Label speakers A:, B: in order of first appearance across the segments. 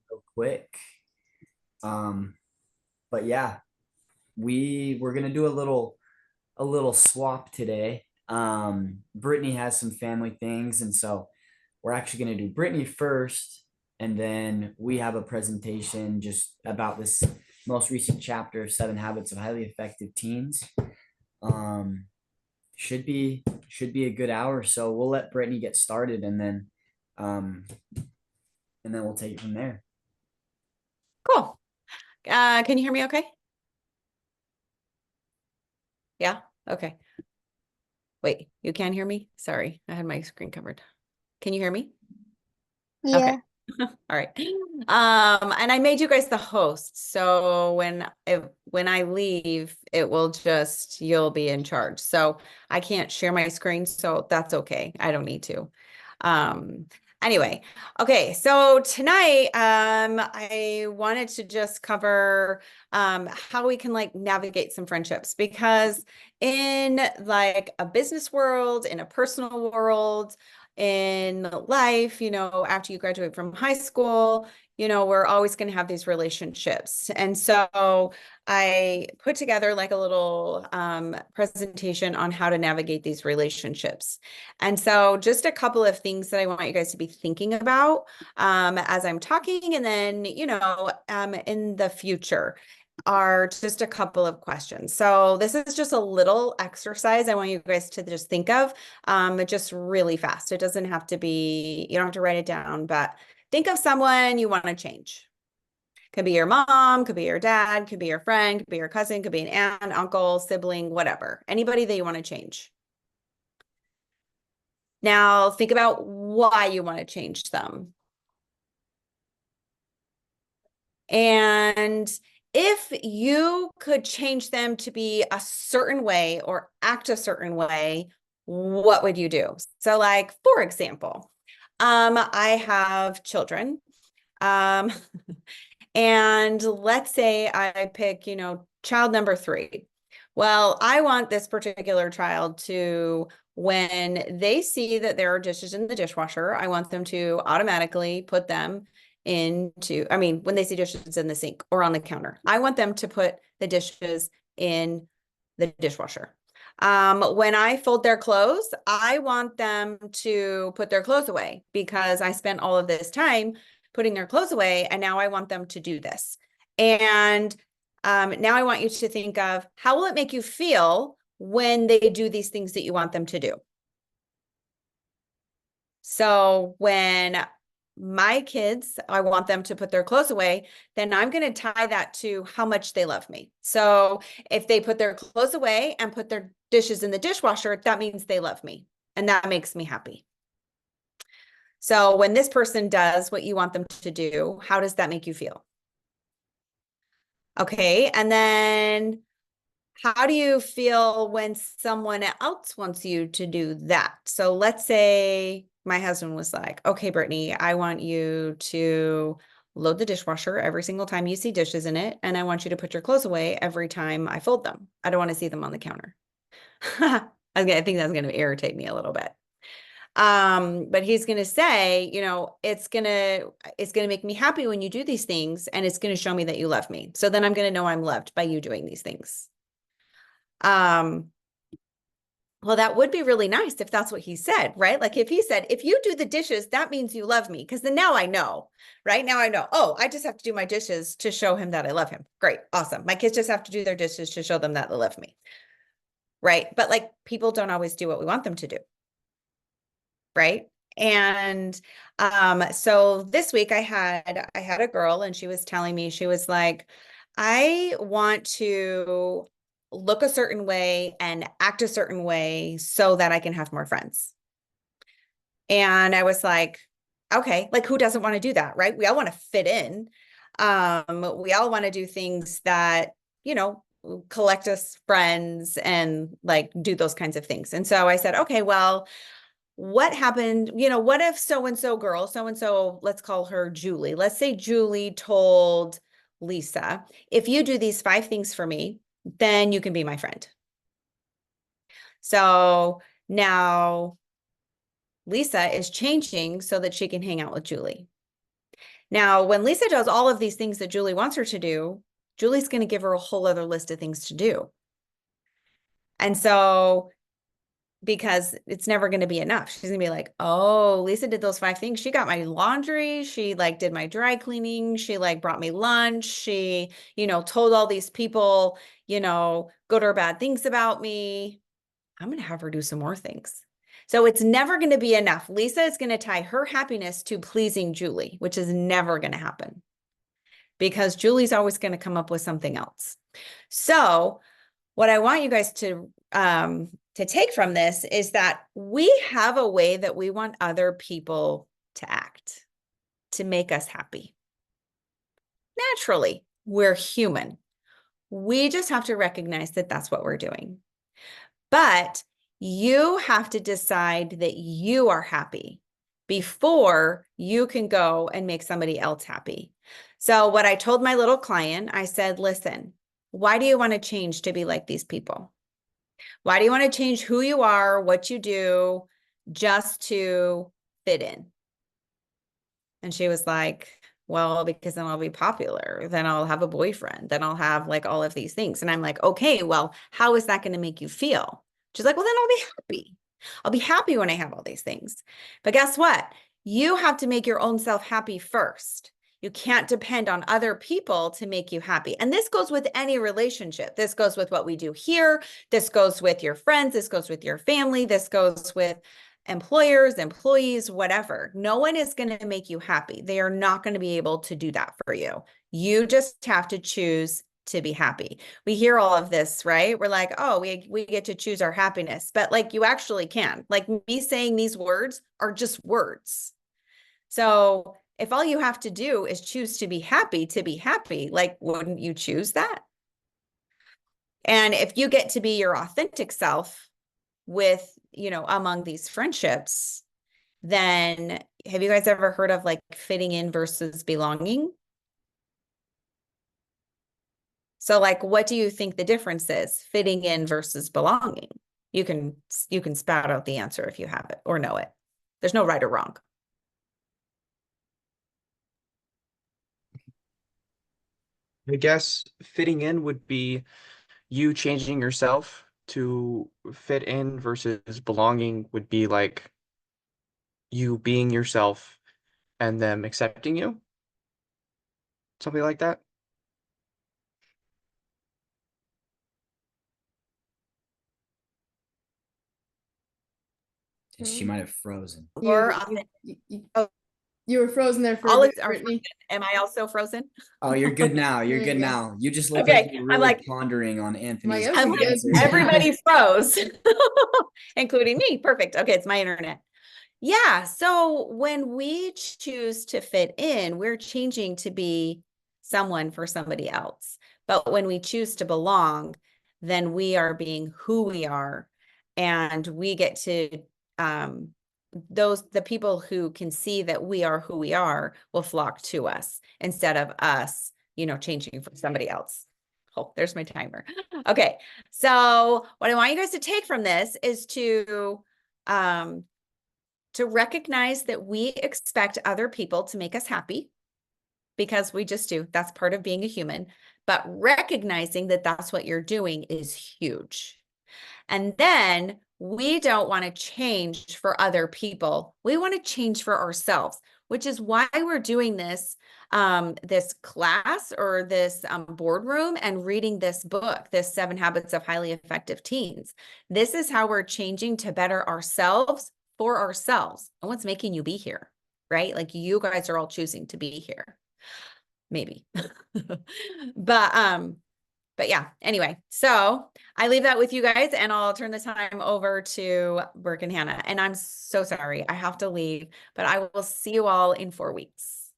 A: real quick. Um, but yeah, we're gonna do a little swap today. Brittany has some family things, and so we're actually gonna do Brittany first, and then we have a presentation just about this most recent chapter of Seven Habits of Highly Effective Teens. Um, should be a good hour, so we'll let Brittany get started, um, and then we'll take it from there.
B: Cool. Can you hear me okay? Yeah? Okay. Wait, you can't hear me? Sorry, I had my screen covered. Can you hear me? Okay.
C: Yeah.
B: All right. And I made you guys the host. So when I leave, you'll be in charge. So I can't share my screen, so that's okay. I don't need to. Um, anyway, okay. So tonight, I wanted to just cover how we can like navigate some friendships, because in like a business world, in a personal world, in life, after you graduate from high school, we're always going to have these relationships. And so I put together like a little presentation on how to navigate these relationships. And so just a couple of things that I want you guys to be thinking about as I'm talking, and then, in the future are just a couple of questions. So this is just a little exercise I want you guys to just think of, just really fast. It doesn't have to be, you don't have to write it down, but think of someone you want to change. Could be your mom, could be your dad, could be your friend, could be your cousin, could be an aunt, uncle, sibling, whatever. Anybody that you want to change. Now think about why you want to change them. And if you could change them to be a certain way or act a certain way, what would you do? So like, for example, I have children. Um, and let's say I pick, child number 3. Well, I want this particular child to, when they see that there are dishes in the dishwasher, I want them to automatically put them when they see dishes in the sink or on the counter, I want them to put the dishes in the dishwasher. When I fold their clothes, I want them to put their clothes away because I spent all of this time putting their clothes away, and now I want them to do this. And now I want you to think of, how will it make you feel when they do these things that you want them to do? So when my kids, I want them to put their clothes away, then I'm going to tie that to how much they love me. So if they put their clothes away and put their dishes in the dishwasher, that means they love me, and that makes me happy. So when this person does what you want them to do, how does that make you feel? Okay, and then how do you feel when someone else wants you to do that? So let's say my husband was like, okay, Brittany, I want you to load the dishwasher every single time you see dishes in it, and I want you to put your clothes away every time I fold them. I don't want to see them on the counter. I think that's going to irritate me a little bit. But he's going to say, it's going to make me happy when you do these things, and it's going to show me that you love me. So then I'm going to know I'm loved by you doing these things. Well, that would be really nice if that's what he said, right? Like if he said, if you do the dishes, that means you love me. Because then now I know, right? Now I know, oh, I just have to do my dishes to show him that I love him. Great. Awesome. My kids just have to do their dishes to show them that they love me. Right. But like people don't always do what we want them to do. Right. And so this week I had a girl, and she was telling me, she was like, I want to look a certain way and act a certain way so that I can have more friends. And I was like, okay, like who doesn't want to do that, right? We all want to fit in. We all want to do things that, collect us friends and like do those kinds of things. And so I said, okay, well, what happened? What if so-and-so girl, so-and-so, let's call her Julie. Let's say Julie told Lisa, if you do these 5 things for me, then you can be my friend. So now Lisa is changing so that she can hang out with Julie. Now, when Lisa does all of these things that Julie wants her to do, Julie's going to give her a whole other list of things to do. And so, because it's never going to be enough, she's going to be like, oh, Lisa did those 5 things. She got my laundry. She like did my dry cleaning. She like brought me lunch. She, told all these people, good or bad things about me. I'm going to have her do some more things. So it's never going to be enough. Lisa is going to tie her happiness to pleasing Julie, which is never going to happen because Julie's always going to come up with something else. So what I want you guys to take from this is that we have a way that we want other people to act, to make us happy. Naturally, we're human. We just have to recognize that that's what we're doing. But you have to decide that you are happy before you can go and make somebody else happy. So what I told my little client, I said, listen, why do you want to change to be like these people? Why do you want to change who you are, what you do, just to fit in? And she was like, well, because then I'll be popular. Then I'll have a boyfriend. Then I'll have like all of these things. And I'm like, okay, well, how is that going to make you feel? She's like, well, then I'll be happy. I'll be happy when I have all these things. But guess what? You have to make your own self happy first. You can't depend on other people to make you happy. And this goes with any relationship. This goes with what we do here. This goes with your friends. This goes with your family. This goes with employers, employees, whatever. No one is going to make you happy. They are not going to be able to do that for you. You just have to choose to be happy. We hear all of this, right? We're like, oh, we get to choose our happiness, but like you actually can. Like me saying these words are just words. So if all you have to do is choose to be happy, like wouldn't you choose that? And if you get to be your authentic self with, among these friendships, then have you guys ever heard of like fitting in versus belonging? So like, what do you think the difference is, fitting in versus belonging? You can spout out the answer if you have it or know it. There's no right or wrong.
C: I guess fitting in would be you changing yourself to fit in versus belonging would be like you being yourself and them accepting you. Something like that.
A: She might have frozen.
B: Or
D: You were frozen there for a
B: Olives
D: bit,
B: are
D: Brittany.
B: frozen. Am I also frozen?
A: Oh, you're good now. You're
D: There
A: good
D: you go.
A: now. You just look
B: Okay,
A: like you're
B: I'm
A: really
B: like-
A: pondering on Anthony's
D: Like, that was
A: answers.
D: good.
B: Everybody froze, including me. Perfect. Okay, it's my internet. Yeah, so when we choose to fit in, we're changing to be someone for somebody else. But when we choose to belong, then we are being who we are, and we get to the people who can see that we are who we are will flock to us instead of us, changing for somebody else. Oh, there's my timer. Okay, so what I want you guys to take from this is to recognize that we expect other people to make us happy, because we just do. That's part of being a human. But recognizing that that's what you're doing is huge. And then we don't want to change for other people. We want to change for ourselves, which is why we're doing this class or this boardroom and reading this book, this 7 Habits of Highly Effective Teens. This is how we're changing to better ourselves for ourselves. And what's making you be here, right? Like you guys are all choosing to be here. Maybe. But yeah, anyway, so I leave that with you guys and I'll turn the time over to Burke and Hannah. And I'm so sorry, I have to leave, but I will see you all in 4 weeks.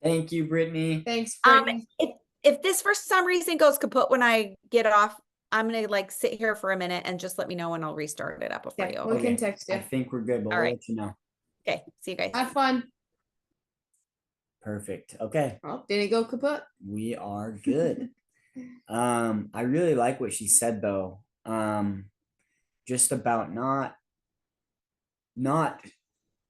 A: Thank you, Brittany.
D: Thanks, Brittany.
B: If this for some reason goes kaput when I get off, I'm going to like sit here for a minute and just let me know and I'll restart it up for you.
D: We can text you.
A: I think we're good, but
B: All
A: we'll
B: right.
A: let you know.
B: Okay, see you guys.
D: Have fun.
A: Perfect. Okay.
D: Oh, didn't it go kaput?
A: We are good. I really like what she said though. Just about not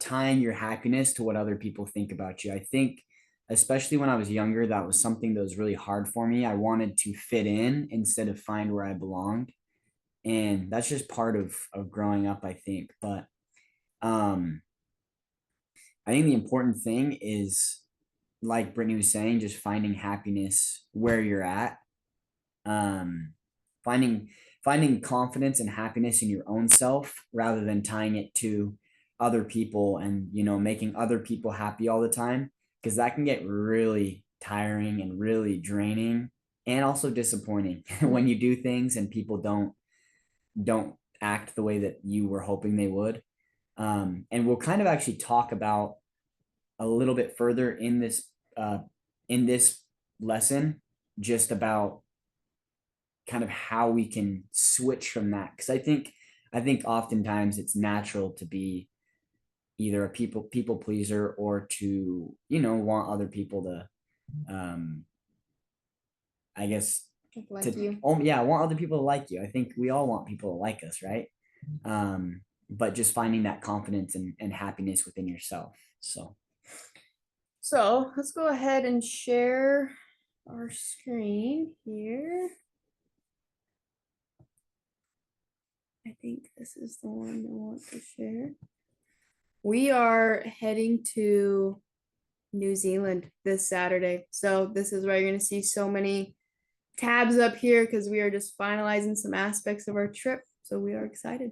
A: tying your happiness to what other people think about you. I think, especially when I was younger, that was something that was really hard for me. I wanted to fit in instead of find where I belonged. And that's just part of growing up, I think. But I think the important thing is, like Brittany was saying, just finding happiness where you're at. Um, finding finding confidence and happiness in your own self rather than tying it to other people and making other people happy all the time, because that can get really tiring and really draining and also disappointing when you do things and people don't act the way that you were hoping they would. And we'll kind of actually talk about a little bit further in this lesson, just about kind of how we can switch from that, because I think oftentimes it's natural to be either a people pleaser or to want other people to I guess
D: Like you.
A: yeah, want other people to like you. I think we all want people to like us, right? But just finding that confidence and happiness within yourself.
D: So let's go ahead and share our screen here. I think this is the one I want to share. We are heading to New Zealand this Saturday. So this is where you're going to see so many tabs up here because we are just finalizing some aspects of our trip. So we are excited.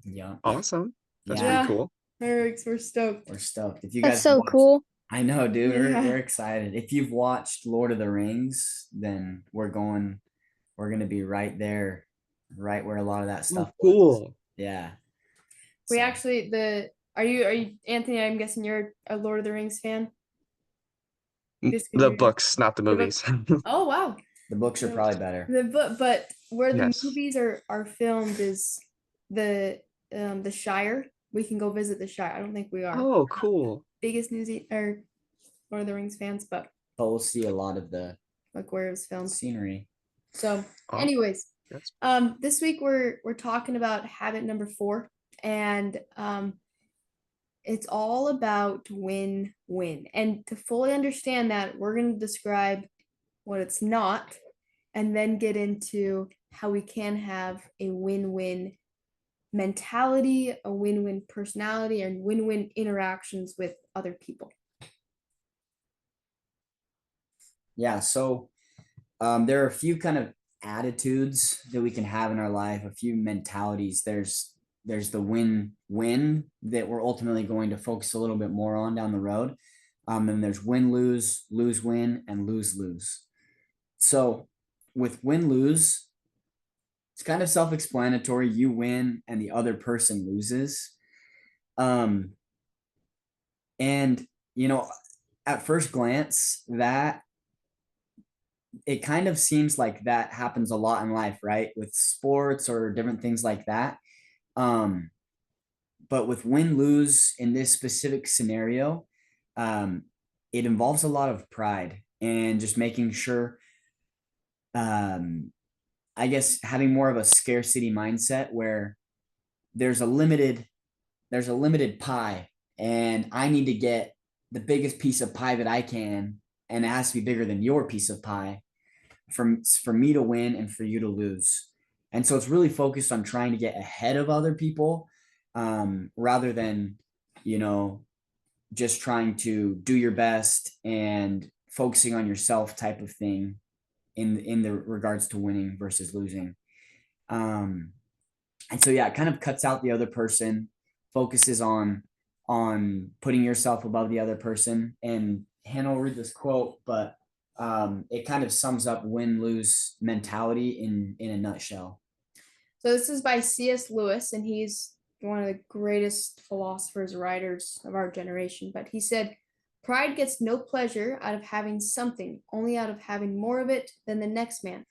A: Yeah,
C: Awesome. That's
D: Yeah.
C: pretty cool.
D: We're stoked.
A: we're stoked. If you
E: That's
A: guys
E: so
A: watched-
E: cool.
A: I know, dude.
D: Yeah.
A: We're excited. If you've watched Lord of the Rings, then we're gonna be right there, right where a lot of that stuff was.
C: Cool.
A: Yeah.
D: We
A: So,
D: actually are you Anthony? I'm guessing you're a Lord of the Rings fan. Just 'cause
C: The
D: you're-
C: books, not the
D: The book-
C: movies.
D: Oh wow.
A: the books are probably better.
D: But where the
C: Yes.
D: movies are filmed is the Shire. We can go visit the Shire. I don't think we are
C: Oh, cool.
D: biggest New Zealand or Lord of the Rings fans, but
A: But we'll see a lot of the
D: like where it was filmed.
A: scenery.
D: So,
C: Oh,
D: anyways,
C: that's
D: this week we're talking about habit number 4, and it's all about win-win. And to fully understand that, we're going to describe what it's not, and then get into how we can have a win-win mentality, a win-win personality, and win-win interactions with other people.
A: Yeah. So there are a few kind of attitudes that we can have in our life, a few mentalities. There's the win-win that we're ultimately going to focus a little bit more on down the road. And there's win-lose, lose-win, and lose-lose. So with win-lose, it's kind of self-explanatory. You win and the other person loses. And at first glance, that it kind of seems like that happens a lot in life, right? With sports or different things like that. But with win-lose in this specific scenario, it involves a lot of pride and just making sure, I guess, having more of a scarcity mindset where there's a limited pie and I need to get the biggest piece of pie that I can, and it has to be bigger than your piece of pie for me to win and for you to lose. And so it's really focused on trying to get ahead of other people, rather than just trying to do your best and focusing on yourself type of thing in the regards to winning versus losing. And so yeah, it kind of cuts out the other person, focuses on putting yourself above the other person. And Hannah will read this quote, but it kind of sums up win-lose mentality in a nutshell.
D: So this is by C.S. Lewis, and he's one of the greatest philosophers, writers of our generation. But he said, "Pride gets no pleasure out of having something, only out of having more of it than the next man.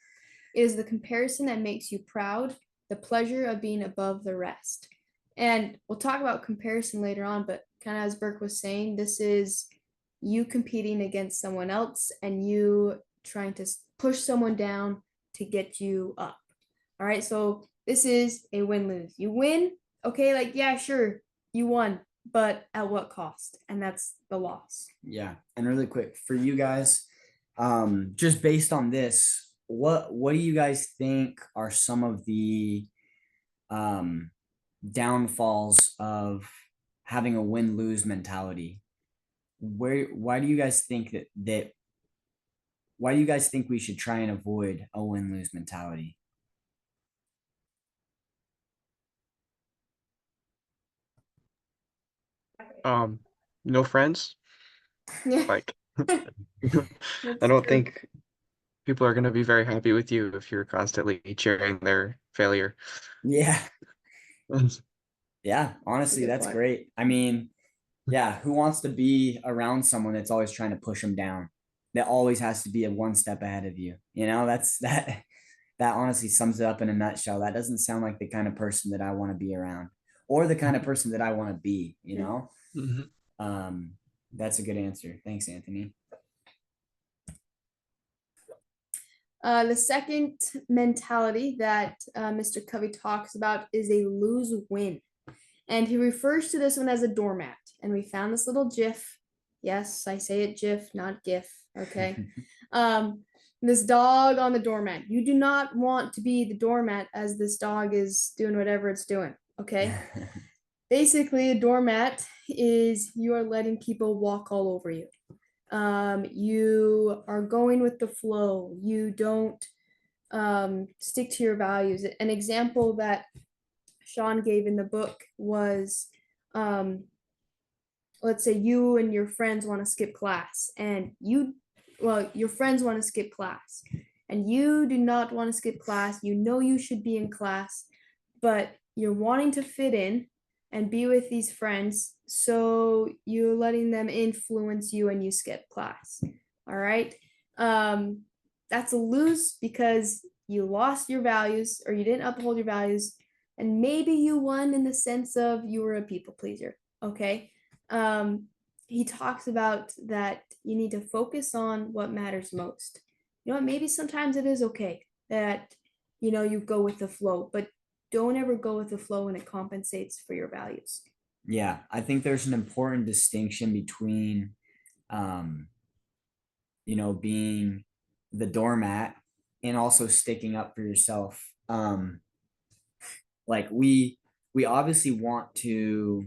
D: It is the comparison that makes you proud, the pleasure of being above the rest." And we'll talk about comparison later on, but kind of as Burke was saying, this is you competing against someone else and you trying to push someone down to get you up. All right, so this is a win-lose. You win, okay, like, yeah, sure, you won, but at what cost? And that's the loss.
A: Yeah, and really quick for you guys, just based on this, what do you guys think are some of the downfalls of having a win-lose mentality? Why do you guys think that why do you guys think we should try and avoid a win-lose mentality?
C: No friends.
D: Yeah.
C: Like, I
D: That's
C: don't
D: true.
C: think people are gonna be very happy with you if you're constantly cheering their failure.
A: Yeah, yeah, honestly,
D: good
A: that's
D: point.
A: great. I mean, yeah, who wants to be around someone that's always trying to push them down? That always has to be a one step ahead of you. You know, that honestly sums it up in a nutshell. That doesn't sound like the kind of person that I want to be around or the kind of person that I want to be, you know?
C: Mhm.
A: Um, that's a good answer. Thanks, Anthony.
D: The second mentality that Mr. Covey talks about is a lose win. And he refers to this one as a doormat. And we found this little GIF. Yes, I say it GIF, not GIF. Okay. This dog on the doormat. You do not want to be the doormat as this dog is doing whatever it's doing. Okay. Basically, a doormat is you are letting people walk all over you. You are going with the flow. You don't stick to your values. An example that Sean gave in the book was let's say you and your friends want to skip class and your friends want to skip class and you do not want to skip class. You know you should be in class, but you're wanting to fit in and be with these friends, so you're letting them influence you and you skip class. All right. That's a lose because you lost your values or you didn't uphold your values, and maybe you won in the sense of you were a people pleaser. Okay. He talks about that you need to focus on what matters most. You know what? Maybe sometimes it is okay that you go with the flow, but don't ever go with the flow when it compensates for your values.
A: Yeah, I think there's an important distinction between, um, being the doormat and also sticking up for yourself. Like we obviously want to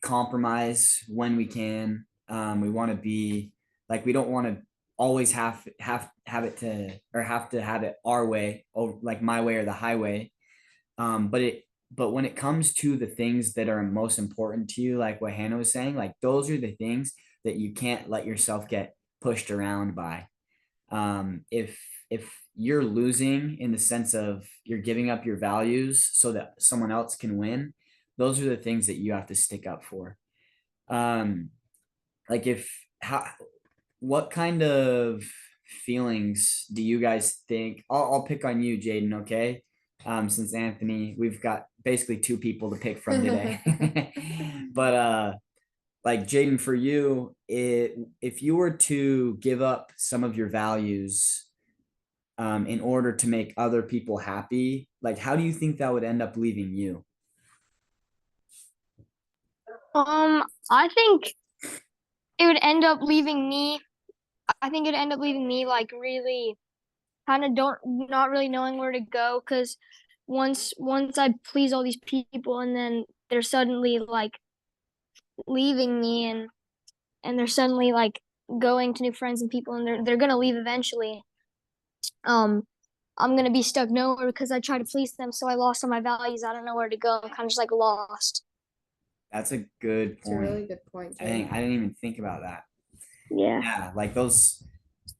A: compromise when we can. We want to be like, we don't want to always have it to, or have to have it our way, or like my way or the highway. But when it comes to the things that are most important to you, like what Hannah was saying, like those are the things that you can't let yourself get pushed around by. If you're losing in the sense of you're giving up your values so that someone else can win, those are the things that you have to stick up for. Um, like if how what kind of feelings do you guys think? I'll pick on you, Jaden, okay? Since Anthony, we've got basically two people to pick from today. But like Jaden, for you, if you were to give up some of your values in order to make other people happy, like how do you think that would end up leaving you?
E: I think it would end up leaving me. I think it'd end up leaving me like really kind of don't not really knowing where to go because once I please all these people and then they're suddenly like leaving me and they're suddenly like going to new friends and people and they're gonna leave eventually. Um, I'm gonna be stuck nowhere because I try to please them, so I lost all my values. I don't know where to go. I'm kind of just like lost.
A: That's a good
D: It's a
A: point.
D: really good point,
A: I think
D: Jay.
A: I didn't even think about that.
E: Yeah.
A: Yeah, like those,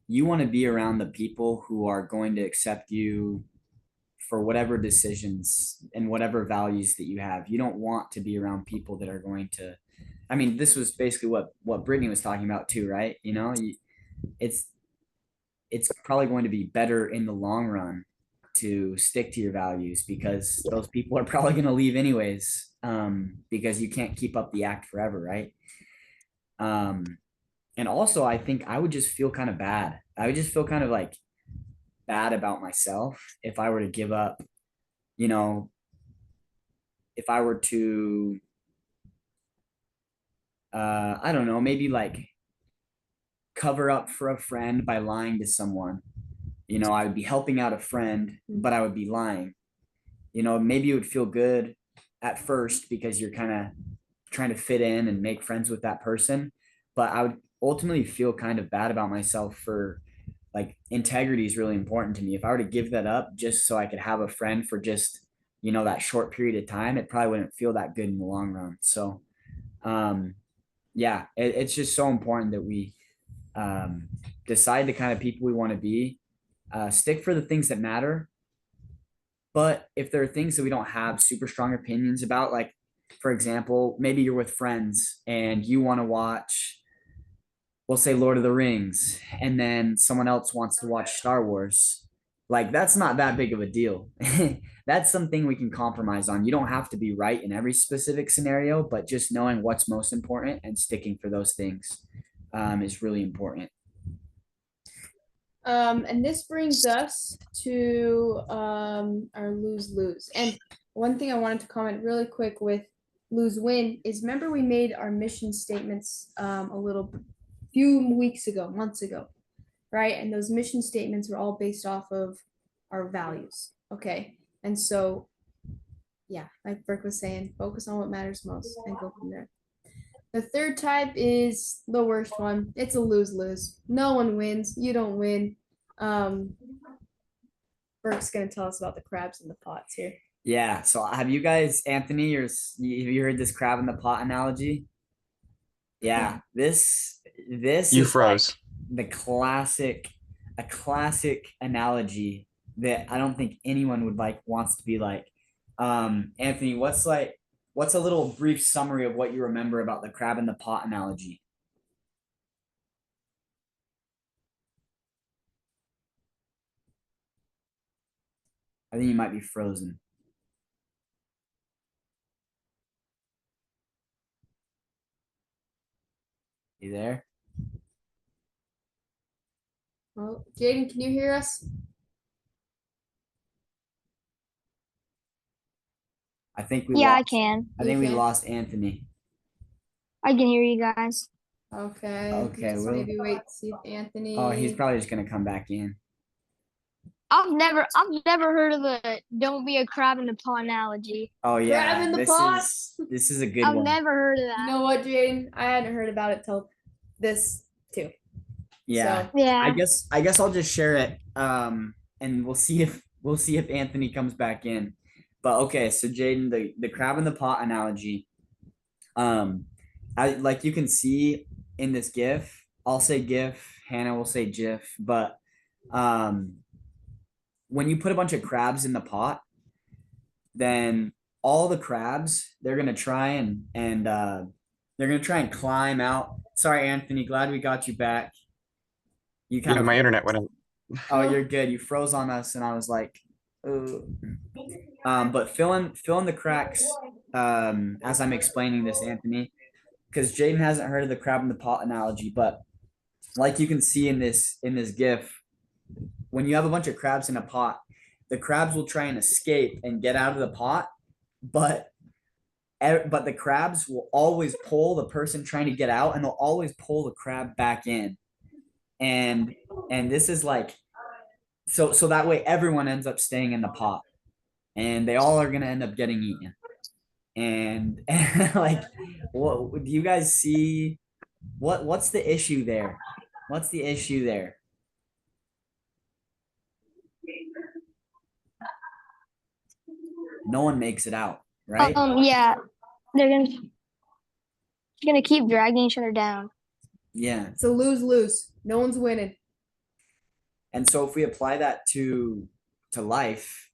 A: you want to be around the people who are going to accept you for whatever decisions and whatever values that you have. You don't want to be around people that are going to, I mean, this was basically what Brittany was talking about too, right? It's it's probably going to be better in the long run to stick to your values because those people are probably going to leave anyways, because you can't keep up the act forever, right? Um, and also, I think I would just feel kind of bad. I would just feel kind of like bad about myself if I were to give up, you know, if I were to I don't know, maybe like cover up for a friend by lying to someone. You know, I would be helping out a friend, but I would be lying. You know, maybe it would feel good at first because you're kind of trying to fit in and make friends with that person. But I would ultimately feel kind of bad about myself for like integrity is really important to me. If I were to give that up just so I could have a friend for just, you know, that short period of time, it probably wouldn't feel that good in the long run. So, yeah, it's just so important that we decide the kind of people we want to be, stick for the things that matter. But if there are things that we don't have super strong opinions about, like, for example, maybe you're with friends and you want to watch, we'll say Lord of the Rings, and then someone else wants to watch Star Wars. Like, that's not that big of a deal. That's something we can compromise on. You don't have to be right in every specific scenario, but just knowing what's most important and sticking for those things is really important.
D: And this brings us to our lose-lose. And one thing I wanted to comment really quick with lose-win is remember we made our mission statements a little few weeks ago, months ago, right? And those mission statements were all based off of our values. Okay. And so, yeah, like Brooke was saying, focus on what matters most and go from there. The third type is the worst one. It's a lose-lose. No one wins. You don't win. Burke's gonna tell us about the crabs in the pots here.
A: Yeah. So have you guys, Anthony, have you heard this crab in the pot analogy? Yeah. This
C: You
A: is
C: froze.
A: like a classic analogy that I don't think anyone would like wants to be like. Anthony, what's a little brief summary of what you remember about the crab in the pot analogy? I think you might be frozen. You there?
D: Well, Jaden, can you hear us?
A: I think we
E: Yeah, I
A: lost.
E: can.
A: I think we
D: Okay.
A: lost Anthony.
E: I can hear you guys.
D: Okay.
A: Okay,
D: Just
A: well-
D: maybe wait to see if Anthony.
A: Oh, he's probably just gonna come back in.
E: I've never heard of the "don't be a crab in the pot" analogy.
A: Oh yeah,
D: Crab in the
A: this
D: pot?
A: is a good
E: I've
A: one.
E: never heard of
D: You
E: that.
D: know what, Jaden? I hadn't heard about it till this too.
A: Yeah.
D: So,
E: Yeah.
A: I guess I'll just share it. And we'll see if Anthony comes back in. But okay, so Jaden, the crab in the pot analogy. I like you can see in this GIF. I'll say GIF. Hannah will say GIF. But when you put a bunch of crabs in the pot, then all the crabs they're gonna try and they're gonna try and climb out. Sorry, Anthony. Glad we got you back. You kind
C: Yeah,
A: of
C: my internet went out.
A: Oh, you're good. You froze on us, and I was like, "Ooh." But fill in the cracks as I'm explaining this, Anthony, because Jaden hasn't heard of the crab in the pot analogy. But like you can see in this GIF, when you have a bunch of crabs in a pot, the crabs will try and escape and get out of the pot, but the crabs will always pull the person trying to get out, and they'll always pull the crab back in. And this is like so that way everyone ends up staying in the pot and they all are going to end up getting eaten. And like what do you guys see what's the issue there? What's the issue there? No one makes it out, right?
E: Yeah. They're gonna keep dragging each other down.
A: Yeah.
D: it's a lose-lose. No one's winning.
A: And so if we apply that to life,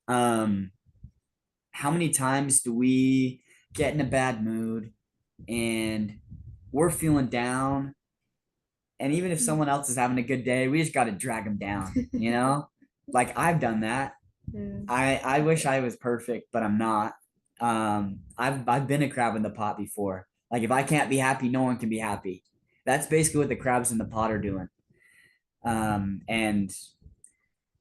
A: how many times do we get in a bad mood and we're feeling down, and even if someone else is having a good day, we just got to drag them down, you know? Like I've done that.
D: Yeah.
A: I wish I was perfect, but I'm not. I've been a crab in the pot before. Like if I can't be happy, no one can be happy. That's basically what the crabs in the pot are doing. And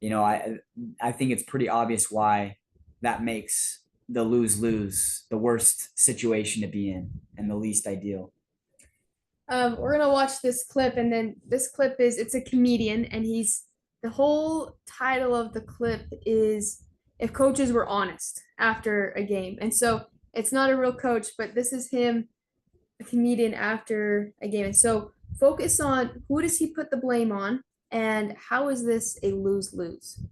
A: you know, I think it's pretty obvious why that makes the lose-lose, the worst situation to be in and the least ideal?
D: We're gonna watch this clip, and then this clip it's a comedian, and the whole title of the clip is if coaches were honest after a game. And so it's not a real coach, but this is him, a comedian after a game. And so focus on who does he put the blame on, and how is this a lose-lose?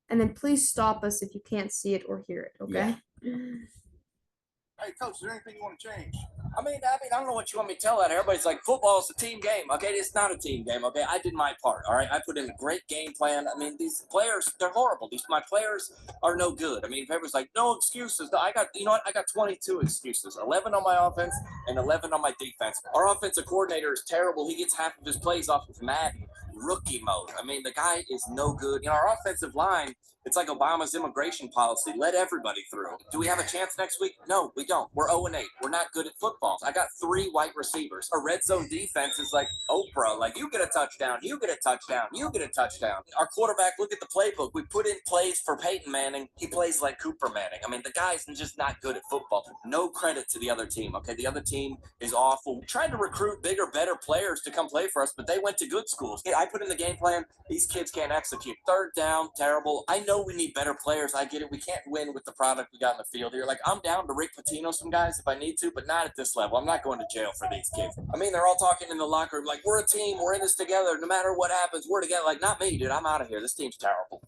D: And then please stop us if you can't see it or hear it, okay?
F: Hey, coach, is there anything you want to change?
G: I mean, I don't know what you want me to tell that. Everybody's like, football's a team game. Okay, it's not a team game. Okay, I did my part. All right, I put in a great game plan. I mean, these players, they're horrible. My players are no good. I mean, everyone's like, no excuses. I got, you know what? I got 22 excuses. 11 on my offense and 11 on my defense. Our offensive coordinator is terrible. He gets half of his plays off of Madden rookie mode. I mean, the guy is no good. You know, our offensive line, it's like Obama's immigration policy. Let everybody through. Do we have a chance next week? No, we don't. We're 0-8. We're not good at football. I got 3 white receivers. Our red zone defense is like Oprah. Like, you get a touchdown, you get a touchdown, you get a touchdown. Our quarterback, look at the playbook. We put in plays for Peyton Manning. He plays like Cooper Manning. I mean, the guy's just not good at football. No credit to the other team. Okay, the other team is awful. We tried to recruit bigger, better players to come play for us, but they went to good schools. I put in the game plan. These kids can't execute. Third down, terrible. I know we need better players. I get it. We can't win with the product we got in the field here. Like, I'm down to Rick Pitino some guys if I need to, but not at this level. I'm not going to jail for these kids. I mean, they're all talking in the locker room like, we're a team. We're in this together. No matter what happens, we're together. Like, not me, dude. I'm out of here. This team's terrible.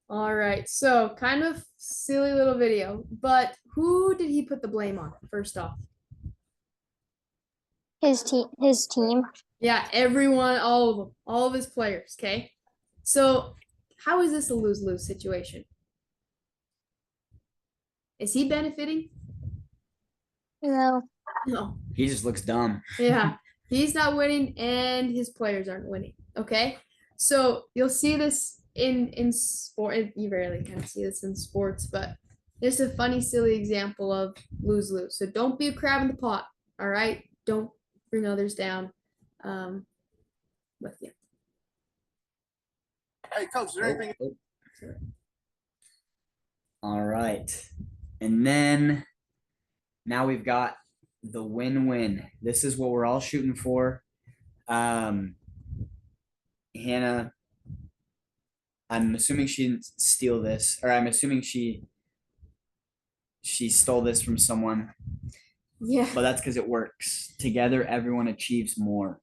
D: All right, so kind of silly little video, but who did he put the blame on first off?
E: His team.
D: Yeah, everyone, all of them, all of his players. Okay, so how is this a lose-lose situation? Is he benefiting?
E: No.
D: No.
A: He just looks dumb.
D: Yeah, he's not winning, and his players aren't winning. Okay, so you'll see this in sport. You rarely kind of see this in sports, but there's a funny, silly example of lose-lose. So don't be a crab in the pot. All right, don't bring others down. With you.
F: Hey, coach, is there anything?
A: All right. And then now we've got the win-win. This is what we're all shooting for. Hannah, I'm assuming she didn't steal this, or I'm assuming she stole this from someone,
D: Yeah,
A: but that's because it works. Together, everyone achieves more.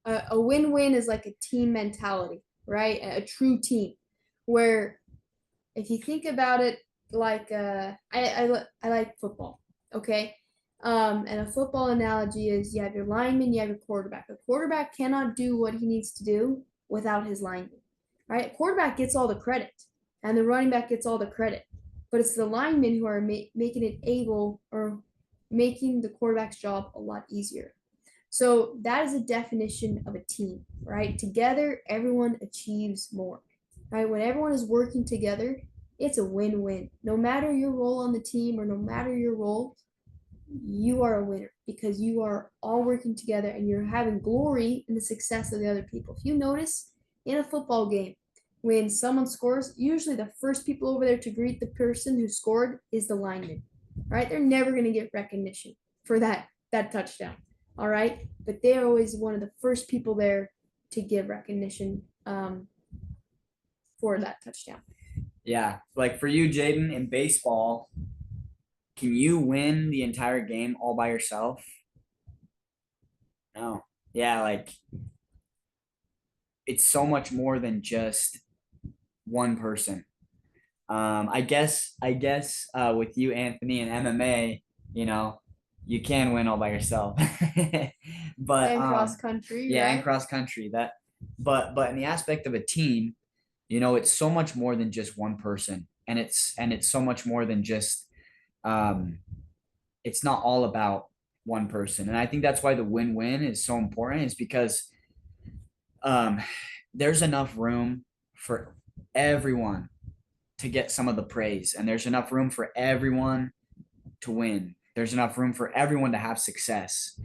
D: a win-win is like a team mentality, right? A true team, where if you think about it, like I like football, okay? And a football analogy is you have your lineman, you have your quarterback. A quarterback cannot do what he needs to do without his lineman, right? A quarterback gets all the credit, and the running back gets all the credit, but it's the linemen who are making it able or making the quarterback's job a lot easier. So that is a definition of a team, right? Together, everyone achieves more, right? When everyone is working together, it's a win-win. No matter your role on the team or no matter your role, you are a winner because you are all working together and you're having glory in the success of the other people. If you notice in a football game, when someone scores, usually the first people over there to greet the person who scored is the lineman, right? They're never going to get recognition for that touchdown. All right, but they're always one of the first people there to give recognition for that touchdown.
A: Yeah, like for you, Jaden, in baseball, can you win the entire game all by yourself? No. Yeah, like it's so much more than just one person. I guess with you, Anthony, and MMA, you know, you can win all by yourself. But
D: And cross country,
A: yeah,
D: right?
A: and cross country, that but in the aspect of a team, you know, it's so much more than just one person, and it's so much more than just it's not all about one person. And I think that's why the win-win is so important, is because there's enough room for everyone to get some of the praise, and there's enough room for everyone to win. There's enough room for everyone to have success.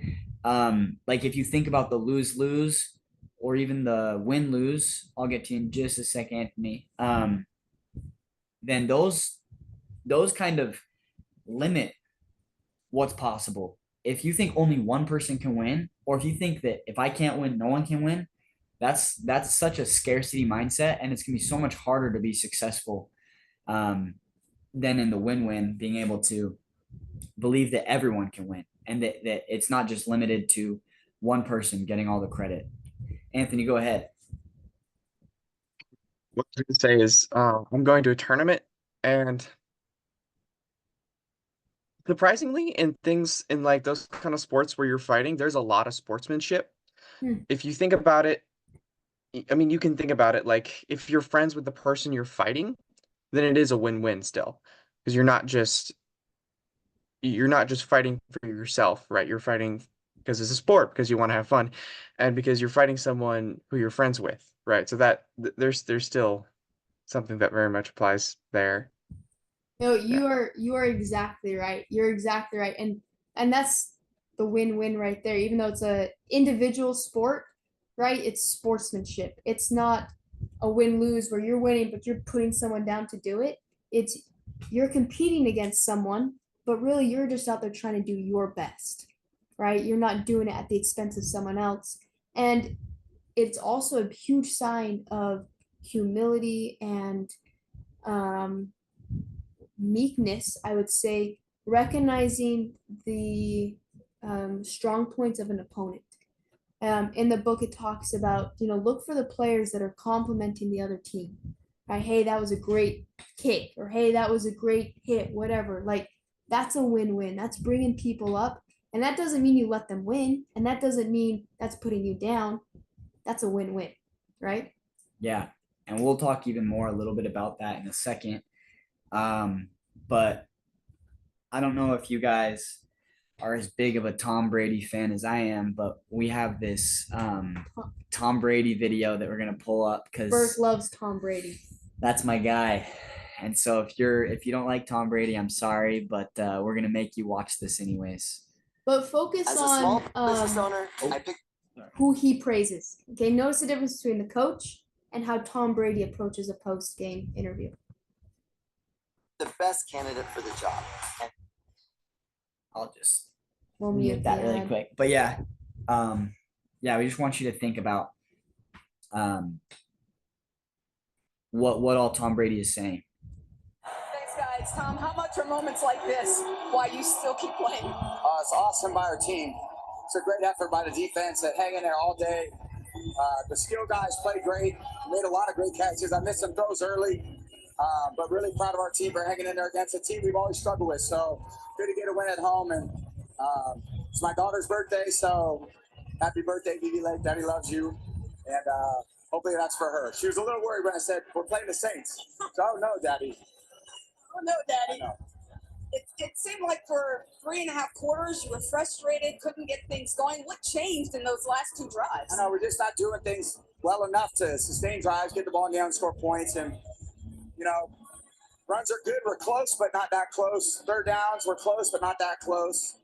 A: Like if you think about the lose-lose or even the win-lose, I'll get to you in just a second, Anthony. then those kind of limit what's possible. If you think only one person can win, or if you think that if I can't win, no one can win, that's such a scarcity mindset, and it's gonna be so much harder to be successful than in the win-win, being able to believe that everyone can win and that it's not just limited to one person getting all the credit. Anthony, go ahead.
C: What I was gonna say is, I'm going to a tournament, and surprisingly, in things in like those kind of sports where you're fighting, there's a lot of sportsmanship.
D: Hmm.
C: If you think about it, I mean, you can think about it like if you're friends with the person you're fighting, then it is a win-win still, because you're not just fighting for yourself, right? You're fighting because it's a sport, because you want to have fun, and because you're fighting someone who you're friends with, right? So that there's still something that very much applies there.
D: No,
C: Yeah.
D: you are exactly right. You're exactly right. And that's the win-win right there. Even though it's a individual sport, right? It's sportsmanship. It's not a win-lose where you're winning, but you're putting someone down to do it. It's you're competing against someone, but really you're just out there trying to do your best, right? You're not doing it at the expense of someone else. And it's also a huge sign of humility and um meekness, I would say, recognizing the strong points of an opponent. In the book, it talks about, look for the players that are complimenting the other team. Right? Hey, that was a great kick, or hey, that was a great hit, whatever. Like, that's a win win. That's bringing people up. And that doesn't mean you let them win. And that doesn't mean that's putting you down. That's a win win, right?
A: Yeah. And we'll talk even more a little bit about that in a second. But I don't know if you guys are as big of a Tom Brady fan as I am, but we have this Tom Brady video that we're gonna pull up
D: Burke
A: because
D: loves Tom Brady.
A: that's my guy. And so if you don't like Tom Brady, I'm sorry, but we're gonna make you watch this anyways.
D: But focus
H: As a
D: on
H: small business owner, I picked
D: who he praises. Okay, notice the difference between the coach and how Tom Brady approaches a post game interview.
H: the best candidate for the job. And
A: I'll just
D: We'll
A: mute that
D: the
A: really
D: ad.
A: quick. But yeah, we just want you to think about what all Tom Brady is saying.
I: Thanks, guys. Tom, how much are moments like this why you still keep playing?
F: It's awesome by our team. It's a great effort by the defense that hang in there all day. The skill guys played great, made a lot of great catches. I missed some throws early, but really proud of our team for hanging in there against a team we've always struggled with. So good to get a win at home. And it's my daughter's birthday, so happy birthday, Vivi Lake. Daddy loves you. And hopefully that's for her. She was a little worried when I said, we're playing the Saints. So, oh, no, Daddy.
I: Oh, no, Daddy. It seemed like for 3.5 quarters you were frustrated, couldn't get things going. What changed in those last 2 drives?
F: I know we're just not doing things well enough to sustain drives, get the ball down, score points. And, runs are good. We're close, but not that close. Third downs, we're close, but not that close.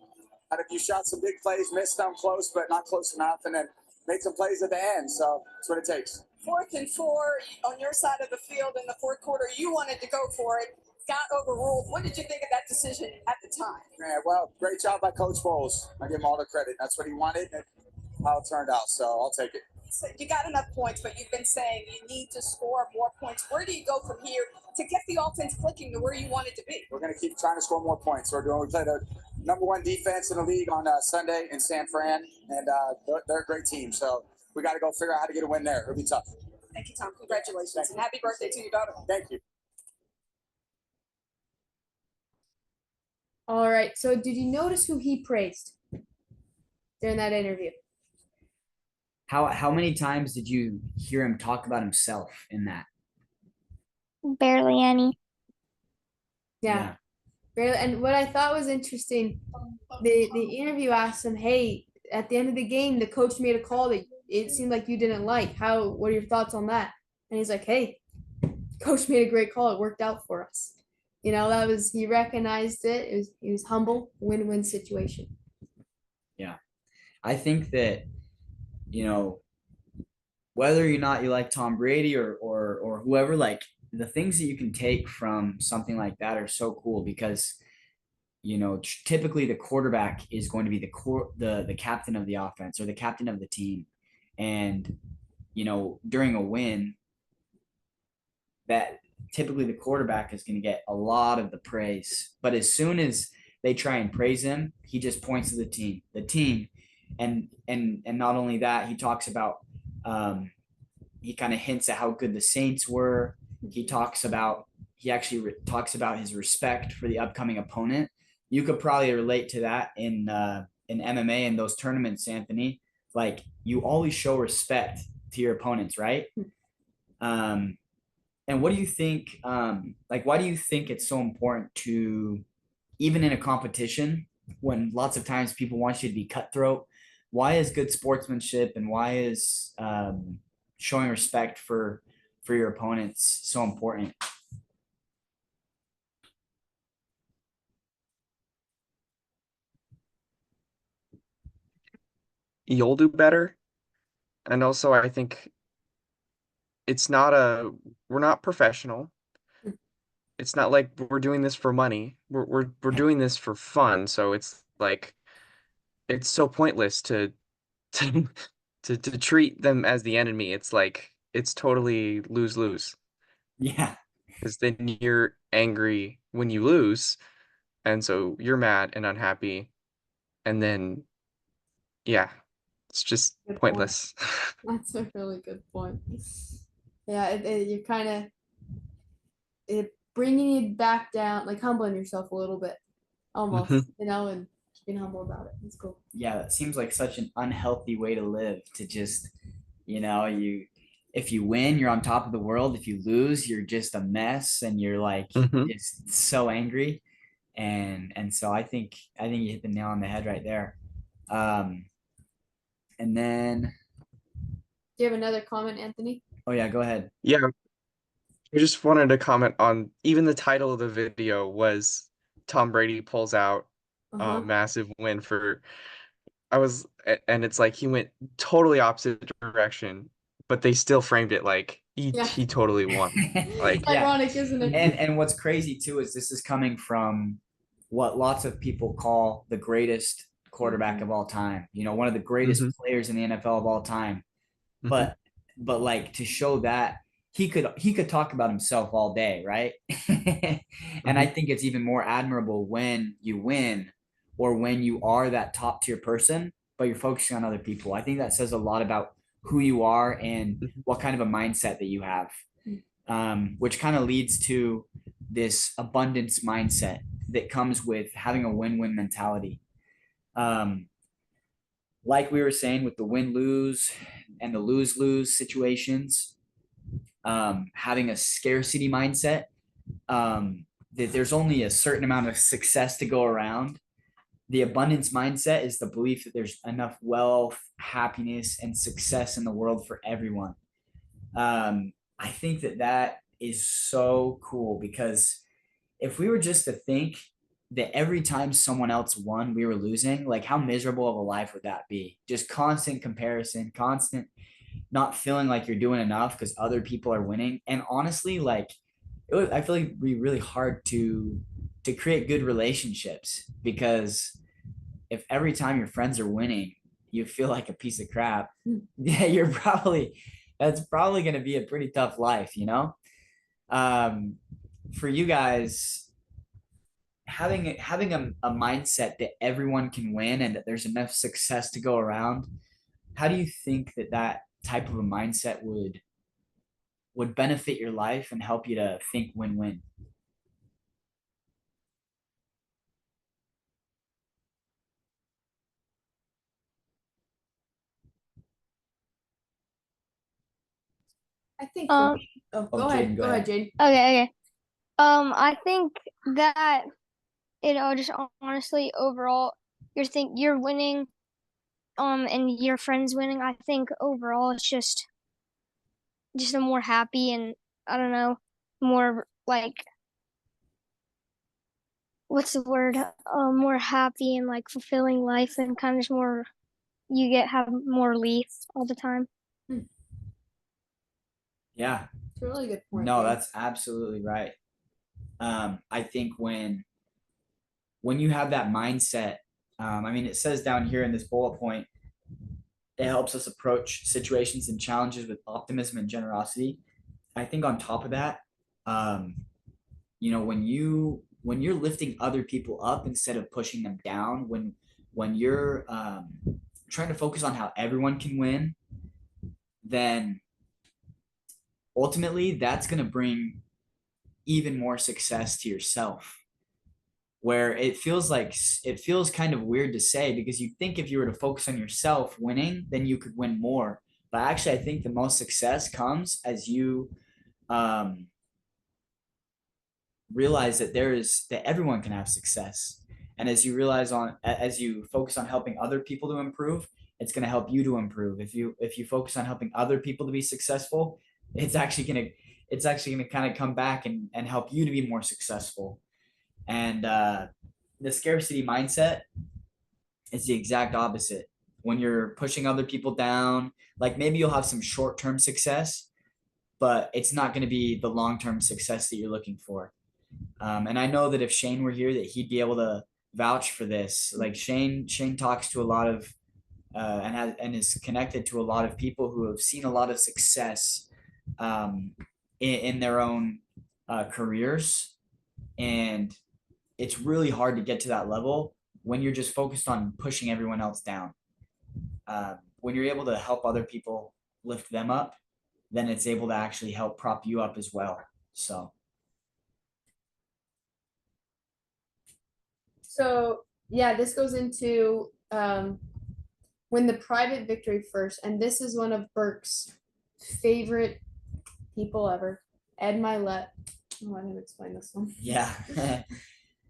F: Had a few shots, some big plays, missed them close, but not close enough. And then made some plays at the end. So that's what it takes.
I: 4th and 4 on your side of the field in the fourth quarter. You wanted to go for it. Got overruled. What did you think of that decision at the time?
F: Yeah, well, great job by Coach Bowles. I give him all the credit. That's what he wanted and how it turned out. So I'll take it.
I: So you got enough points, but you've been saying you need to score more points. Where do you go from here to get the offense clicking to where you want it to be?
F: We're going to keep trying to score more points. We play the #1 defense in the league on Sunday in San Fran, and they're a great team. So we got to go figure out how to get a win there. It'll be tough.
I: Thank you, Tom. Congratulations, and happy birthday to your daughter.
F: Thank you.
D: All right. So did you notice who he praised during that interview?
A: How many times did you hear him talk about himself in that?
E: Barely any.
D: Yeah. Barely. And what I thought was interesting, the interview asked him, "Hey, at the end of the game, the coach made a call that it seemed like you didn't like. What are your thoughts on that?" And he's like, "Hey, coach made a great call. It worked out for us." He recognized it. He was humble, win-win situation.
A: Yeah. I think that, whether or not you like Tom Brady or whoever, like the things that you can take from something like that are so cool because typically the quarterback is going to be the captain of the offense or the captain of the team. And during a win, that typically the quarterback is going to get a lot of the praise. But as soon as they try and praise him, he just points to the team, and not only that, he talks about he kind of hints at how good the Saints were. He actually talks about his respect for the upcoming opponent. You could probably relate to that in MMA and those tournaments, Anthony. Like you always show respect to your opponents, right? And what do you think? Why do you think it's so important to, even in a competition, when lots of times people want you to be cutthroat? Why is good sportsmanship and why is showing respect for your opponents so important?
C: You'll do better. And also, I think we're not professional. It's not like we're doing this for money. We're doing this for fun. So it's like it's so pointless to to to treat them as the enemy. It's like it's totally lose-lose.
A: Yeah.
C: Because then you're angry when you lose, and so you're mad and unhappy, and then yeah, it's just
D: Good point.
C: pointless.
D: That's a really good point. Yeah, you're kind of bringing you back down, like humbling yourself a little bit, almost, and being humble about it. It's cool.
A: Yeah, that seems like such an unhealthy way to live, to just, if you win, you're on top of the world. If you lose, you're just a mess and you're like just so angry. And so I think you hit the nail on the head right there. And then
D: Do you have another comment, Anthony?
A: oh yeah, go ahead.
C: Yeah, I just wanted to comment on even the title of the video was Tom Brady pulls out a massive win for and it's like he went totally opposite direction, but they still framed it like he totally won. Like
D: It's ironic, isn't it?
A: And what's crazy too is this is coming from what lots of people call the greatest quarterback of all time. One of the greatest players in the NFL of all time. But like to show that he could talk about himself all day, right? And I think it's even more admirable when you win or when you are that top tier person, but you're focusing on other people. I think that says a lot about who you are and what kind of a mindset that you have, which kind of leads to this abundance mindset that comes with having a win-win mentality. Like we were saying with the win-lose and the lose-lose situations, having a scarcity mindset, that there's only a certain amount of success to go around. The abundance mindset is the belief that there's enough wealth, happiness, and success in the world for everyone. I think that is so cool because if we were just to think that every time someone else won, we were losing, like how miserable of a life would that be? Just constant comparison, constant not feeling like you're doing enough because other people are winning. And honestly, like I feel like it'd be really hard to create good relationships because if every time your friends are winning, you feel like a piece of crap, yeah, that's probably going to be a pretty tough life, for you guys, having a mindset that everyone can win and that there's enough success to go around. How do you think that type of a mindset would benefit your life and help you to think win-win?
D: I think.
E: Um,
D: Go
A: Jaden,
D: ahead. Go ahead, Jade.
E: Okay. I think that just honestly overall, you're winning, and your friends winning. I think overall it's just a more happy and I don't know, more like what's the word? More happy and like fulfilling life and kind of just more have more relief all the time.
A: Yeah.
D: It's a really good point.
A: No,
D: yeah.
A: that's absolutely right. I think when you have that mindset, I mean, it says down here in this bullet point, it helps us approach situations and challenges with optimism and generosity. I think on top of that, um, you know, when you're lifting other people up instead of pushing them down, when you're trying to focus on how everyone can win, then ultimately that's going to bring even more success to yourself. Where it feels kind of weird to say, because you think if you were to focus on yourself winning, then you could win more. But actually, I think the most success comes as you realize that that everyone can have success. And as you focus on helping other people to improve, it's going to help you to improve. If you focus on helping other people to be successful, it's actually going to kind of come back and help you to be more successful. And the scarcity mindset is the exact opposite. When you're pushing other people down, like maybe you'll have some short-term success, but it's not going to be the long-term success that you're looking for. And I know that if Shane were here, that he'd be able to vouch for this. Like Shane talks to a lot of and is connected to a lot of people who have seen a lot of success in their own careers, and it's really hard to get to that level when you're just focused on pushing everyone else down. When you're able to help other people lift them up, then it's able to actually help prop you up as well.
D: So yeah, this goes into when the private victory first, and this is one of Burke's favorite people ever, Ed Milet. Let him explain this one.
A: Yeah.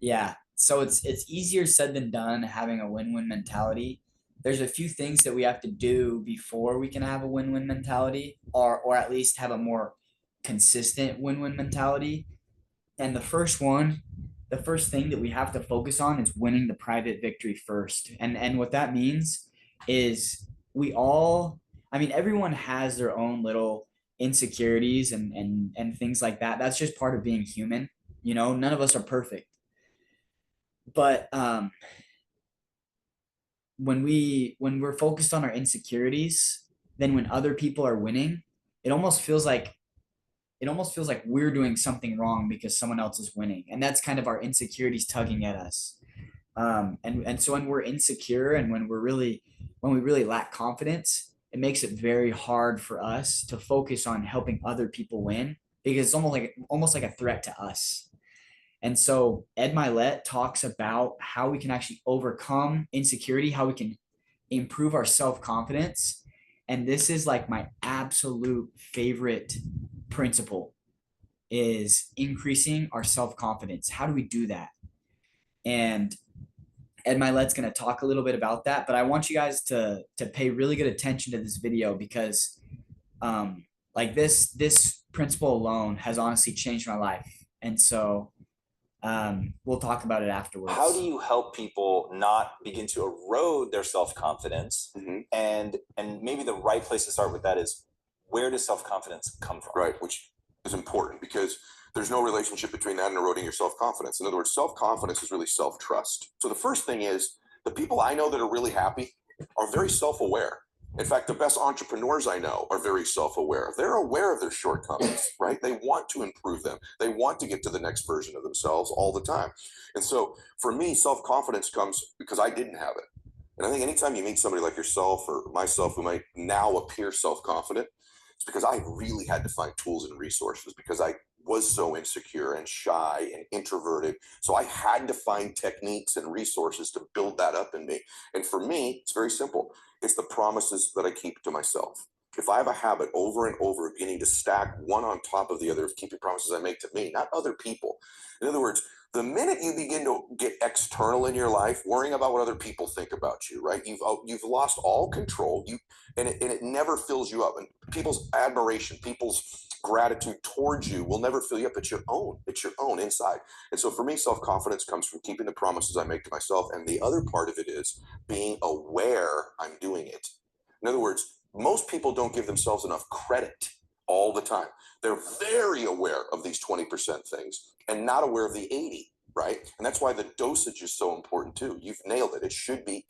A: Yeah. So it's easier said than done having a win-win mentality. There's a few things that we have to do before we can have a win-win mentality, or at least have a more consistent win-win mentality. And the first thing that we have to focus on is winning the private victory first. And what that means is everyone has their own little insecurities and things like that. That's just part of being human. You know, none of us are perfect. But when we're focused on our insecurities, then when other people are winning, it almost feels like we're doing something wrong because someone else is winning, and that's kind of our insecurities tugging at us. And so when we're insecure and when we really lack confidence, it makes it very hard for us to focus on helping other people win, because it's almost like a threat to us. And so Ed Milet talks about how we can actually overcome insecurity, how we can improve our self-confidence. And this is like my absolute favorite principle, is increasing our self-confidence. How do we do that? And Ed Milet's going to talk a little bit about that, but I want you guys to pay really good attention to this video, because like this principle alone has honestly changed my life. And so we'll talk about it afterwards.
J: How do you help people not begin to erode their self-confidence? And maybe the right place to start with that is, where does self-confidence come from?
K: Right, which is important, because there's no relationship between that and eroding your self-confidence. In other words, self-confidence is really self-trust. So the first thing is, the people I know that are really happy are very self-aware. In fact, the best entrepreneurs I know are very self-aware. They're aware of their shortcomings, right? They want to improve them. They want to get to the next version of themselves all the time. And so for me, self-confidence comes because I didn't have it. And I think anytime you meet somebody like yourself or myself who might now appear self-confident, it's because I really had to find tools and resources, because I was so insecure and shy and introverted. So I had to find techniques and resources to build that up in me. And for me, it's very simple. It's the promises that I keep to myself. If I have a habit over and over beginning to stack one on top of the other of keeping promises I make to me, not other people. In other words, the minute you begin to get external in your life, worrying about what other people think about you, right? You've lost all control. And it never fills you up. And people's admiration, people's gratitude towards you will never fill you up. It's your own. It's your own inside. And so for me, self-confidence comes from keeping the promises I make to myself. And the other part of it is being aware I'm doing it. In other words, most people don't give themselves enough credit all all the time. They're very aware of these 20% things and not aware of the 80, right? And that's why the dosage is so important too. You've nailed it. It should be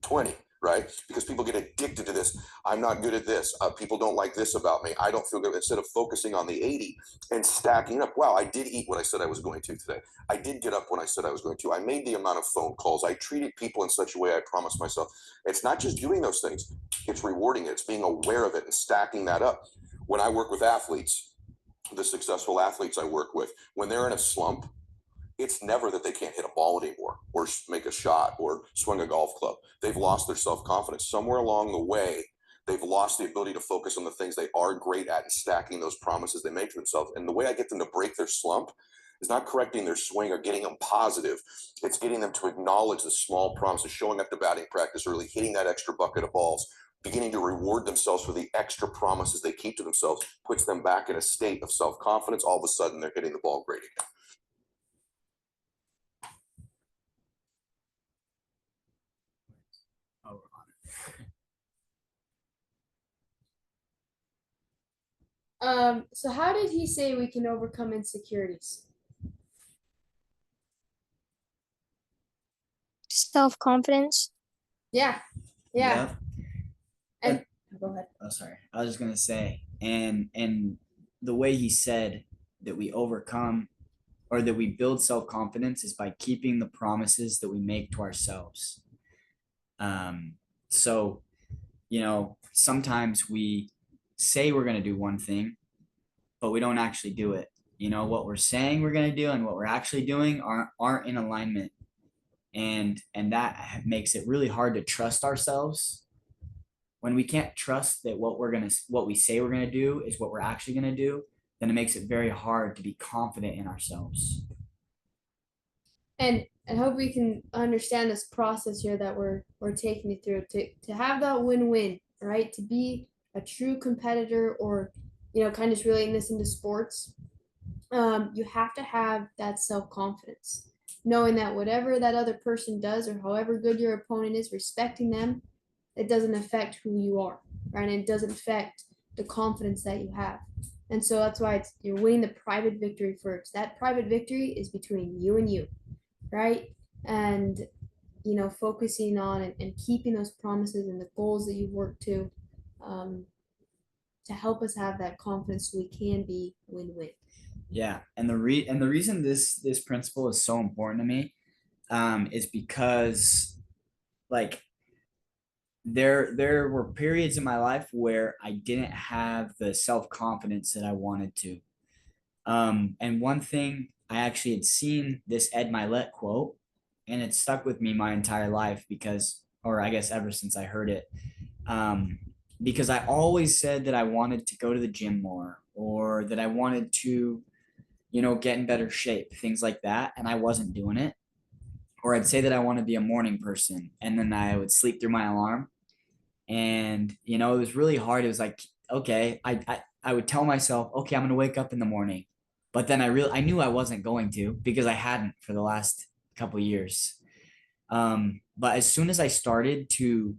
K: 80-20, right? Because people get addicted to this. I'm not good at this. People don't like this about me. I don't feel good. Instead of focusing on the 80 and stacking up, wow, I did eat what I said I was going to today. I did get up when I said I was going to. I made the amount of phone calls. I treated people in such a way I promised myself. It's not just doing those things. It's rewarding it. It's being aware of it and stacking that up. When I work with athletes, the successful athletes I work with, when they're in a slump, it's never that they can't hit a ball anymore or make a shot or swing a golf club. They've lost their self-confidence. Somewhere along the way, they've lost the ability to focus on the things they are great at and stacking those promises they make to themselves. And the way I get them to break their slump is not correcting their swing or getting them positive. It's getting them to acknowledge the small promises, showing up to batting practice early, hitting that extra bucket of balls, beginning to reward themselves for the extra promises they keep to themselves, puts them back in a state of self-confidence. All of a sudden, they're hitting the ball great again.
D: So how did he say we can overcome insecurities?
E: Self-confidence.
D: Yeah.
A: Yep.
D: And go ahead.
A: Oh, sorry. I was just gonna say, and the way he said that we overcome or that we build self-confidence is by keeping the promises that we make to ourselves. So, sometimes we say we're gonna do one thing, but we don't actually do it. What we're saying we're gonna do and what we're actually doing aren't in alignment. And that makes it really hard to trust ourselves. When we can't trust that what we say we're gonna do is what we're actually gonna do, then it makes it very hard to be confident in ourselves.
D: And I hope we can understand this process here that we're taking you through to have that win-win, right? To be a true competitor, or kind of just relating this into sports, you have to have that self-confidence, knowing that whatever that other person does or however good your opponent is, respecting them, it doesn't affect who you are, right? And it doesn't affect the confidence that you have. And so that's why you're winning the private victory first. That private victory is between you and you, right? And focusing on and keeping those promises and the goals that you've worked to help us have that confidence so we can be win-win.
A: Yeah, and the reason this principle is so important to me is because, like, there were periods in my life where I didn't have the self-confidence that I wanted to. And one thing, I actually had seen this Ed Milet quote, and it stuck with me my entire life or I guess ever since I heard it. Because I always said that I wanted to go to the gym more, or that I wanted to, get in better shape, things like that. And I wasn't doing it. Or I'd say that I want to be a morning person, and then I would sleep through my alarm. And, it was really hard. It was like, okay, I would tell myself, okay, I'm going to wake up in the morning. But then I knew I wasn't going to, because I hadn't for the last couple of years. But as soon as I started to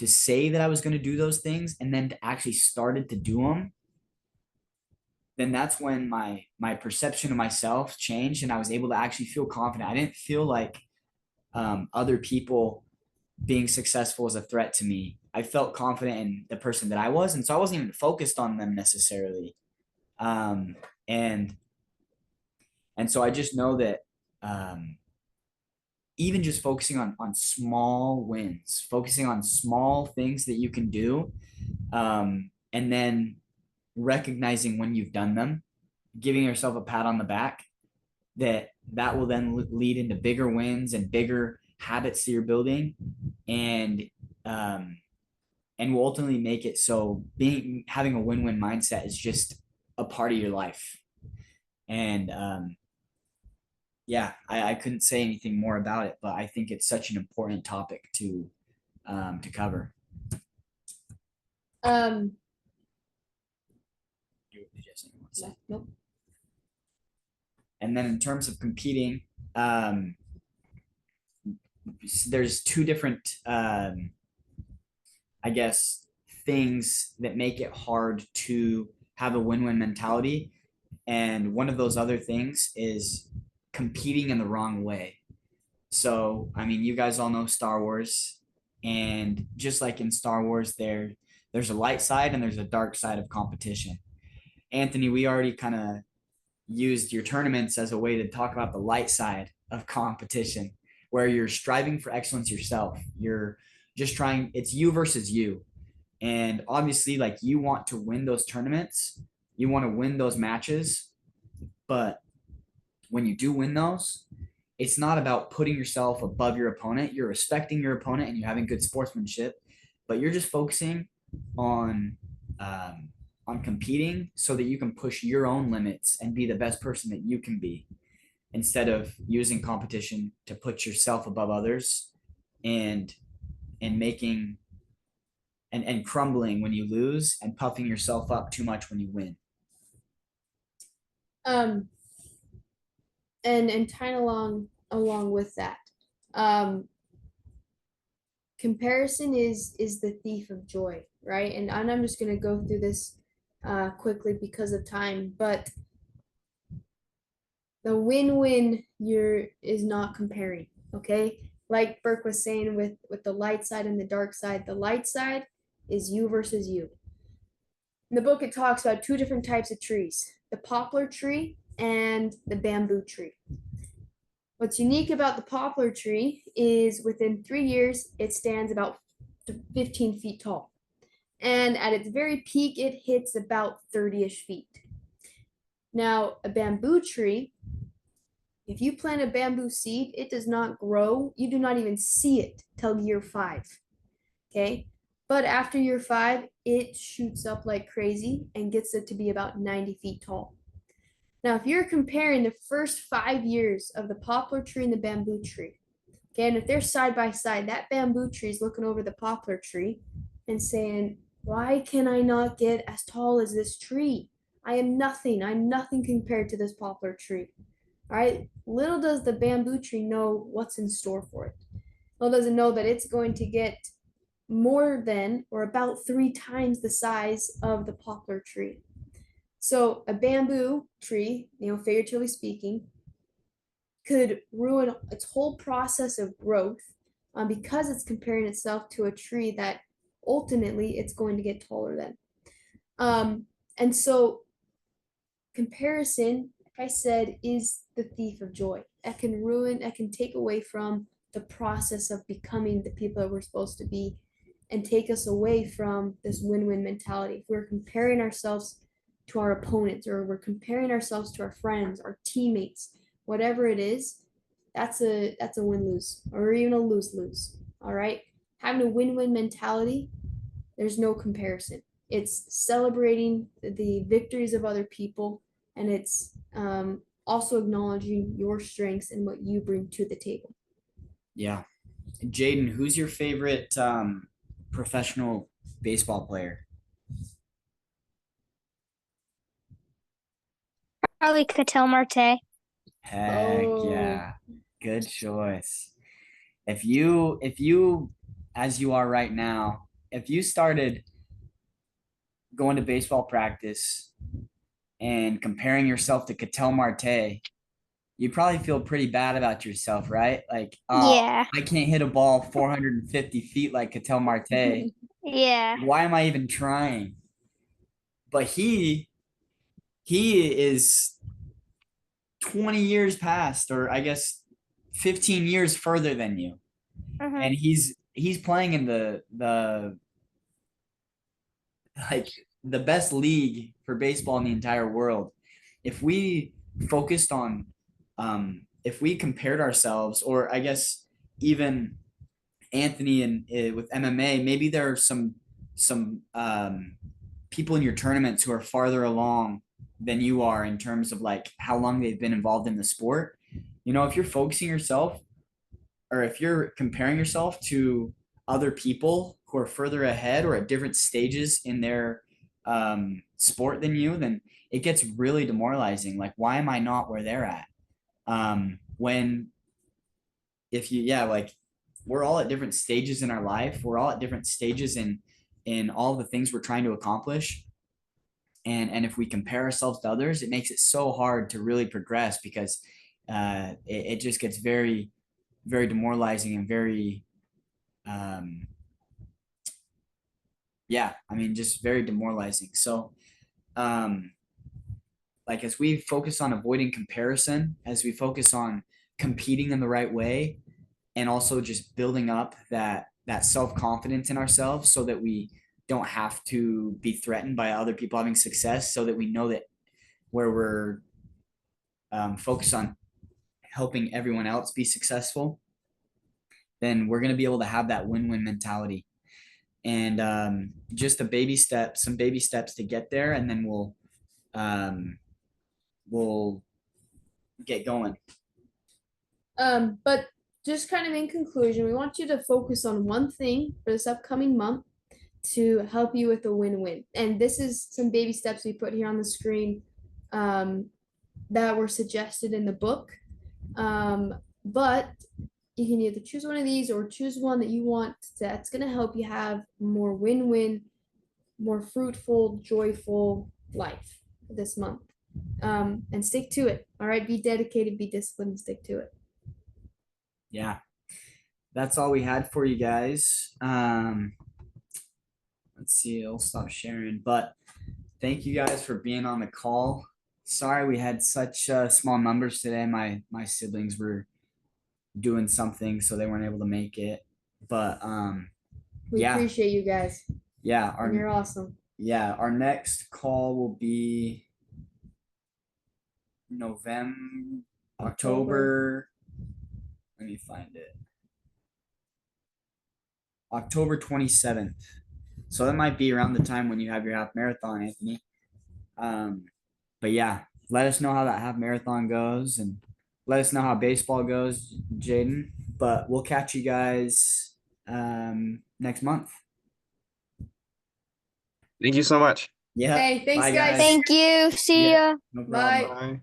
A: say that I was going to do those things, and then to actually started to do them, then that's when my perception of myself changed, and I was able to actually feel confident. I didn't feel like other people being successful was a threat to me. I felt confident in the person that I was, and so I wasn't even focused on them necessarily. And so I just know that even just focusing on small wins, focusing on small things that you can do, and then recognizing when you've done them, giving yourself a pat on the back, that will then lead into bigger wins and bigger habits that you're building, and will ultimately make it so having a win-win mindset is just a part of your life. And I couldn't say anything more about it, but I think it's such an important topic to cover.
D: Nope.
A: And then in terms of competing, there's two different, I guess, things that make it hard to have a win-win mentality. And one of those other things is competing in the wrong way. So, I mean, you guys all know Star Wars, and just like in Star Wars, there's a light side and there's a dark side of competition. Anthony, we already kind of used your tournaments as a way to talk about the light side of competition, where you're striving for excellence yourself. You're just trying, it's you versus you. And obviously, like, you want to win those tournaments, you want to win those matches. But when you do win those, it's not about putting yourself above your opponent. You're respecting your opponent and you're having good sportsmanship, but you're just focusing on competing so that you can push your own limits and be the best person that you can be, instead of using competition to put yourself above others and making and crumbling when you lose and puffing yourself up too much when you win.
D: And tying along with that, comparison is the thief of joy, right? And I'm just gonna go through this quickly because of time, but the win-win is not comparing, okay? Like Burke was saying with the light side and the dark side, the light side is you versus you. In the book, it talks about two different types of trees, the poplar tree and the bamboo tree. What's unique about the poplar tree is within 3 years, it stands about 15 feet tall. And at its very peak, it hits about 30-ish feet. Now, a bamboo tree, if you plant a bamboo seed, it does not grow. You do not even see it till year 5. Okay. But after year 5, it shoots up like crazy and gets it to be about 90 feet tall. Now, if you're comparing the first 5 years of the poplar tree and the bamboo tree, okay, and if they're side by side, that bamboo tree is looking over the poplar tree and saying, why can I not get as tall as this tree? I'm nothing compared to this poplar tree. All right, little does the bamboo tree know what's in store for it. Little does it know that it's going to get more than or about 3 times the size of the poplar tree. So a bamboo tree, figuratively speaking, could ruin its whole process of growth because it's comparing itself to a tree that ultimately it's going to get taller than. And so comparison, like I said, is the thief of joy. That can take away from the process of becoming the people that we're supposed to be and take us away from this win-win mentality. If we're comparing ourselves to our opponents, or we're comparing ourselves to our friends, our teammates, whatever it is, that's a win-lose, or even a lose-lose. All right. Having a win-win mentality, there's no comparison. It's celebrating the victories of other people, and it's also acknowledging your strengths and what you bring to the table.
A: Yeah. Jaden, who's your favorite professional baseball player?
E: Probably Ketel Marte.
A: Heck yeah. Good choice. If you, as you are right now, if you started going to baseball practice and comparing yourself to Ketel Marte, you probably feel pretty bad about yourself, right? Like,
E: Yeah.
A: I can't hit a ball 450 feet like Ketel Marte.
E: Yeah.
A: Why am I even trying? But he is 20 years past, or I guess 15 years further than you.
E: Mhm.
A: And he's playing in the like the best league for baseball in the entire world. If we focused on if we compared ourselves, or I guess even Anthony and with MMA, maybe there are some people in your tournaments who are farther along than you are in terms of like how long they've been involved in the sport. If you're focusing yourself, or if you're comparing yourself to other people who are further ahead or at different stages in their sport than you, then it gets really demoralizing. Like, why am I not where they're at? Like, we're all at different stages in our life. We're all at different stages in all the things we're trying to accomplish. And if we compare ourselves to others, it makes it so hard to really progress because it just gets very, very demoralizing and very, yeah, I mean, just very demoralizing. So, like as we focus on avoiding comparison, as we focus on competing in the right way, and also just building up that self-confidence in ourselves so that we don't have to be threatened by other people having success, so that we know that where we're focused on helping everyone else be successful, then we're going to be able to have that win-win mentality. And just some baby steps to get there, and then we'll get going.
D: But just kind of in conclusion, we want you to focus on one thing for this upcoming month to help you with a win-win. And this is some baby steps we put here on the screen that were suggested in the book. But you can either choose one of these or choose one that you want that's going to help you have more win-win, more fruitful, joyful life this month. And stick to it. All right. Be dedicated, be disciplined, and stick to it.
A: Yeah, that's all we had for you guys. Let's see, I'll stop sharing, but thank you guys for being on the call. Sorry we had such small numbers today. My siblings were doing something, so they weren't able to make it, but
D: We
A: yeah,
D: appreciate you guys.
A: yeah,
D: And you're awesome.
A: yeah, our next call will be October. Let me find it. October 27th. So that might be around the time when you have your half marathon, Anthony. But yeah, let us know how that half marathon goes, and let us know how baseball goes, Jaden. But we'll catch you guys next month.
C: Thank you so much.
A: Yeah.
D: Hey, thanks,
A: Bye,
D: guys.
E: Thank you. See
A: Yeah.
E: ya.
A: No
D: Bye.
A: problem.
C: Bye.